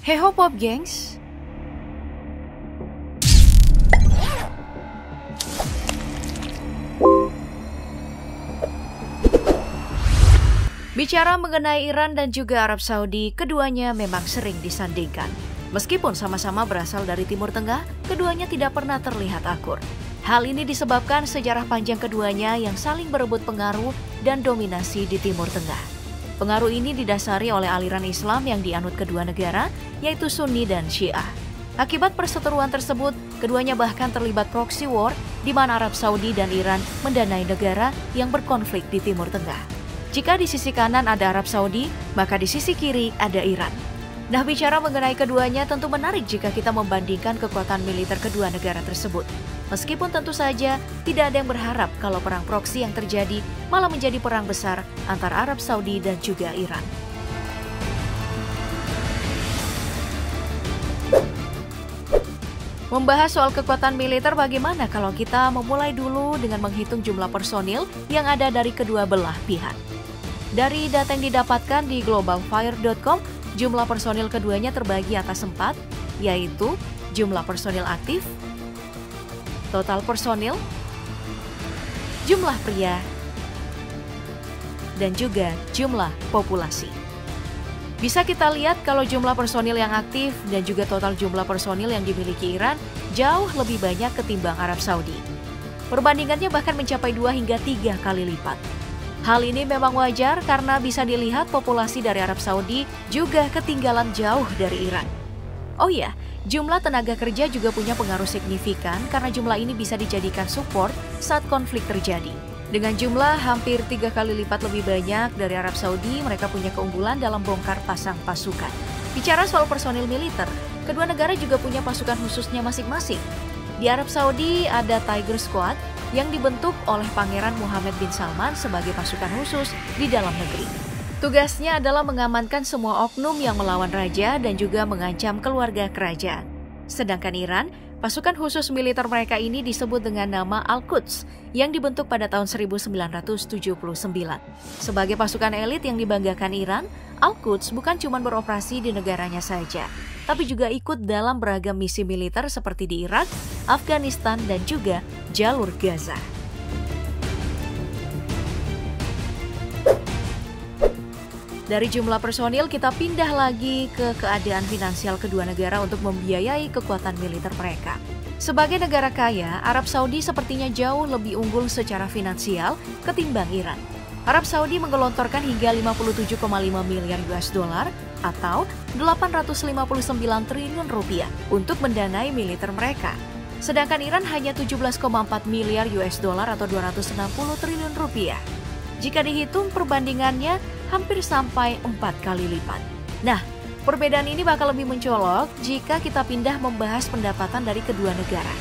Hey ho Pop gengs. Bicara mengenai Iran dan juga Arab Saudi, keduanya memang sering disandingkan. Meskipun sama-sama berasal dari Timur Tengah, keduanya tidak pernah terlihat akur. Hal ini disebabkan sejarah panjang keduanya yang saling berebut pengaruh dan dominasi di Timur Tengah. Pengaruh ini didasari oleh aliran Islam yang dianut kedua negara, yaitu Sunni dan Syiah. Akibat perseteruan tersebut, keduanya bahkan terlibat proxy war di mana Arab Saudi dan Iran mendanai negara yang berkonflik di Timur Tengah. Jika di sisi kanan ada Arab Saudi, maka di sisi kiri ada Iran. Nah, bicara mengenai keduanya tentu menarik jika kita membandingkan kekuatan militer kedua negara tersebut. Meskipun tentu saja tidak ada yang berharap kalau perang proksi yang terjadi malah menjadi perang besar antara Arab Saudi dan juga Iran. Membahas soal kekuatan militer, bagaimana kalau kita memulai dulu dengan menghitung jumlah personil yang ada dari kedua belah pihak. Dari data yang didapatkan di globalfire.com, jumlah personil keduanya terbagi atas 4, yaitu jumlah personil aktif, total personil, jumlah pria, dan juga jumlah populasi. Bisa kita lihat kalau jumlah personil yang aktif dan juga total jumlah personil yang dimiliki Iran jauh lebih banyak ketimbang Arab Saudi. Perbandingannya bahkan mencapai 2 hingga 3 kali lipat. Hal ini memang wajar karena bisa dilihat populasi dari Arab Saudi juga ketinggalan jauh dari Iran. Oh iya, jumlah tenaga kerja juga punya pengaruh signifikan karena jumlah ini bisa dijadikan support saat konflik terjadi. Dengan jumlah hampir 3 kali lipat lebih banyak dari Arab Saudi, mereka punya keunggulan dalam bongkar pasang pasukan. Bicara soal personil militer, kedua negara juga punya pasukan khususnya masing-masing. Di Arab Saudi ada Tiger Squad yang dibentuk oleh Pangeran Mohammed bin Salman sebagai pasukan khusus di dalam negeri. Tugasnya adalah mengamankan semua oknum yang melawan raja dan juga mengancam keluarga kerajaan. Sedangkan Iran, pasukan khusus militer mereka ini disebut dengan nama Al-Quds yang dibentuk pada tahun 1979. Sebagai pasukan elit yang dibanggakan Iran, Al-Quds bukan cuma beroperasi di negaranya saja, tapi juga ikut dalam beragam misi militer seperti di Irak, Afghanistan, dan juga jalur Gaza. Dari jumlah personil, kita pindah lagi ke keadaan finansial kedua negara untuk membiayai kekuatan militer mereka. Sebagai negara kaya, Arab Saudi sepertinya jauh lebih unggul secara finansial ketimbang Iran. Arab Saudi menggelontorkan hingga 57,5 miliar US dollar atau 859 triliun rupiah untuk mendanai militer mereka. Sedangkan Iran hanya 17,4 miliar US dollar atau 260 triliun rupiah. Jika dihitung perbandingannya hampir sampai 4 kali lipat. Nah, perbedaan ini bakal lebih mencolok jika kita pindah membahas pendapatan dari kedua negara.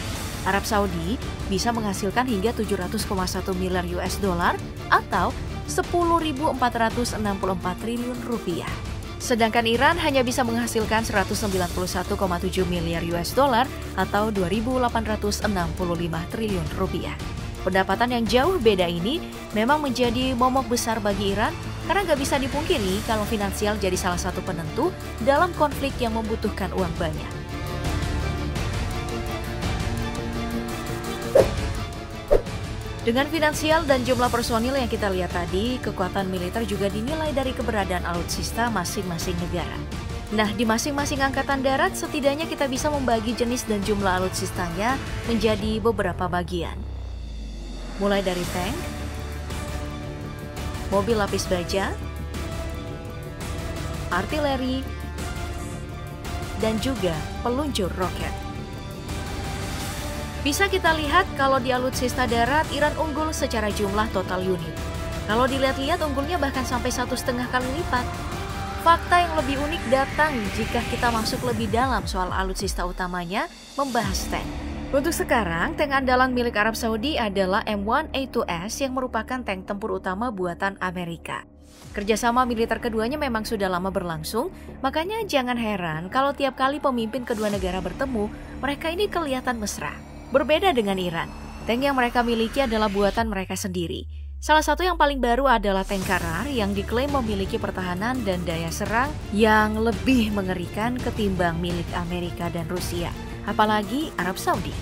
Arab Saudi bisa menghasilkan hingga 700,1 miliar US dollar atau 10.464 triliun rupiah. Sedangkan Iran hanya bisa menghasilkan 191,7 miliar US dollar atau 2.865 triliun rupiah. Pendapatan yang jauh beda ini memang menjadi momok besar bagi Iran karena nggak bisa dipungkiri kalau finansial jadi salah satu penentu dalam konflik yang membutuhkan uang banyak. Dengan finansial dan jumlah personil yang kita lihat tadi, kekuatan militer juga dinilai dari keberadaan alutsista masing-masing negara. Nah, di masing-masing angkatan darat setidaknya kita bisa membagi jenis dan jumlah alutsistanya menjadi beberapa bagian. Mulai dari tank, mobil lapis baja, artileri, dan juga peluncur roket. Bisa kita lihat kalau di alutsista darat, Iran unggul secara jumlah total unit. Kalau dilihat-lihat unggulnya bahkan sampai 1,5 kali lipat. Fakta yang lebih unik datang jika kita masuk lebih dalam soal alutsista utamanya, membahas tank. Untuk sekarang, tank andalan milik Arab Saudi adalah M1A2S yang merupakan tank tempur utama buatan Amerika. Kerjasama militer keduanya memang sudah lama berlangsung, makanya jangan heran kalau tiap kali pemimpin kedua negara bertemu, mereka ini kelihatan mesra. Berbeda dengan Iran, tank yang mereka miliki adalah buatan mereka sendiri. Salah satu yang paling baru adalah Tenkara yang diklaim memiliki pertahanan dan daya serang yang lebih mengerikan ketimbang milik Amerika dan Rusia, apalagi Arab Saudi.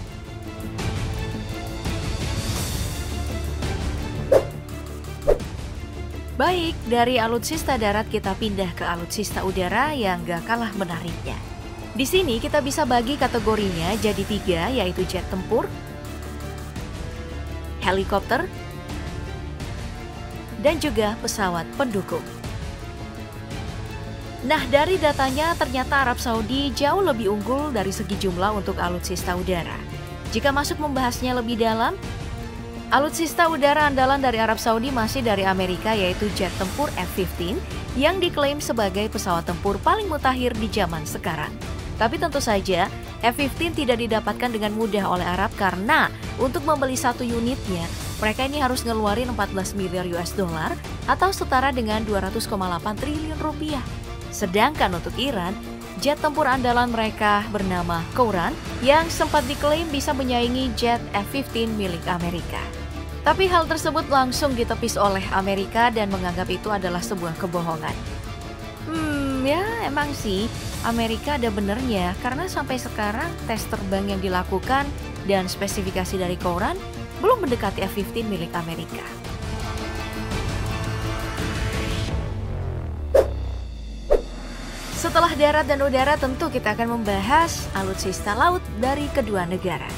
Baik, dari alutsista darat kita pindah ke alutsista udara yang gak kalah menariknya. Di sini kita bisa bagi kategorinya jadi 3, yaitu jet tempur, helikopter, dan juga pesawat pendukung. Nah, dari datanya ternyata Arab Saudi jauh lebih unggul dari segi jumlah untuk alutsista udara. Jika masuk membahasnya lebih dalam, alutsista udara andalan dari Arab Saudi masih dari Amerika, yaitu jet tempur F-15 yang diklaim sebagai pesawat tempur paling mutakhir di zaman sekarang. Tapi tentu saja F-15 tidak didapatkan dengan mudah oleh Arab karena untuk membeli satu unitnya, mereka ini harus ngeluarin 14 miliar US dollar atau setara dengan 200,8 triliun rupiah. Sedangkan untuk Iran, jet tempur andalan mereka bernama Quran yang sempat diklaim bisa menyaingi jet F-15 milik Amerika. Tapi hal tersebut langsung ditepis oleh Amerika dan menganggap itu adalah sebuah kebohongan. Ya emang sih Amerika ada benernya karena sampai sekarang tes terbang yang dilakukan dan spesifikasi dari Quran belum mendekati F-15 milik Amerika. Setelah darat dan udara tentu kita akan membahas alutsista laut dari kedua negara.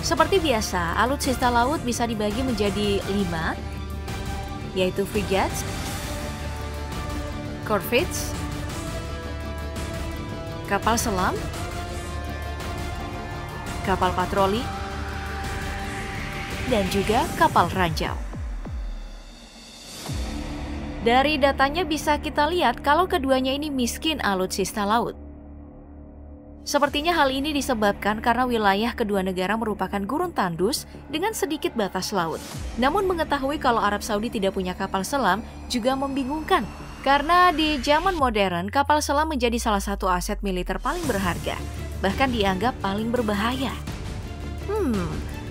Seperti biasa, alutsista laut bisa dibagi menjadi 5, yaitu frigates, corvettes, kapal selam, kapal patroli, dan juga kapal ranjau. Dari datanya bisa kita lihat kalau keduanya ini miskin alutsista laut. Sepertinya hal ini disebabkan karena wilayah kedua negara merupakan gurun tandus dengan sedikit batas laut. Namun mengetahui kalau Arab Saudi tidak punya kapal selam juga membingungkan. Karena di zaman modern, kapal selam menjadi salah satu aset militer paling berharga, bahkan dianggap paling berbahaya.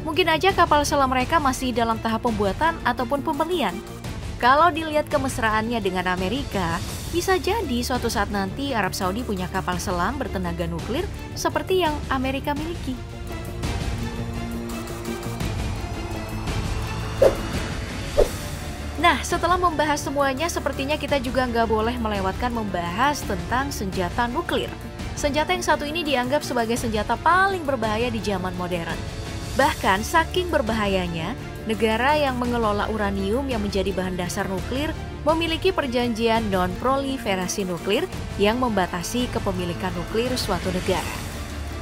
Mungkin aja kapal selam mereka masih dalam tahap pembuatan ataupun pembelian. Kalau dilihat kemesraannya dengan Amerika, bisa jadi suatu saat nanti Arab Saudi punya kapal selam bertenaga nuklir seperti yang Amerika miliki. Nah, setelah membahas semuanya, sepertinya kita juga nggak boleh melewatkan membahas tentang senjata nuklir. Senjata yang satu ini dianggap sebagai senjata paling berbahaya di zaman modern. Bahkan saking berbahayanya, negara yang mengelola uranium yang menjadi bahan dasar nuklir memiliki perjanjian non-proliferasi nuklir yang membatasi kepemilikan nuklir suatu negara.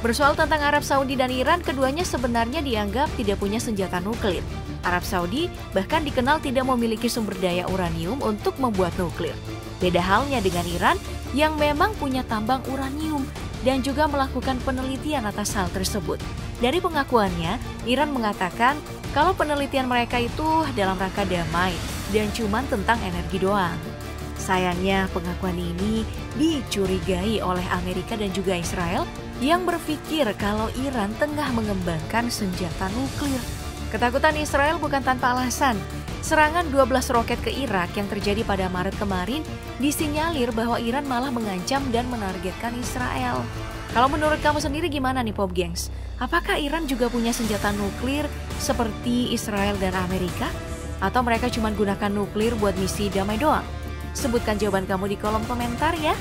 Bersoal tentang Arab Saudi dan Iran, keduanya sebenarnya dianggap tidak punya senjata nuklir. Arab Saudi bahkan dikenal tidak memiliki sumber daya uranium untuk membuat nuklir. Beda halnya dengan Iran yang memang punya tambang uranium dan juga melakukan penelitian atas hal tersebut. Dari pengakuannya, Iran mengatakan kalau penelitian mereka itu dalam rangka damai dan cuma tentang energi doang. Sayangnya pengakuan ini dicurigai oleh Amerika dan juga Israel yang berpikir kalau Iran tengah mengembangkan senjata nuklir. Ketakutan Israel bukan tanpa alasan. Serangan 12 roket ke Irak yang terjadi pada Maret kemarin disinyalir bahwa Iran malah mengancam dan menargetkan Israel. Kalau menurut kamu sendiri gimana nih Pop Gengs? Apakah Iran juga punya senjata nuklir seperti Israel dan Amerika? Atau mereka cuma gunakan nuklir buat misi damai doang? Sebutkan jawaban kamu di kolom komentar ya.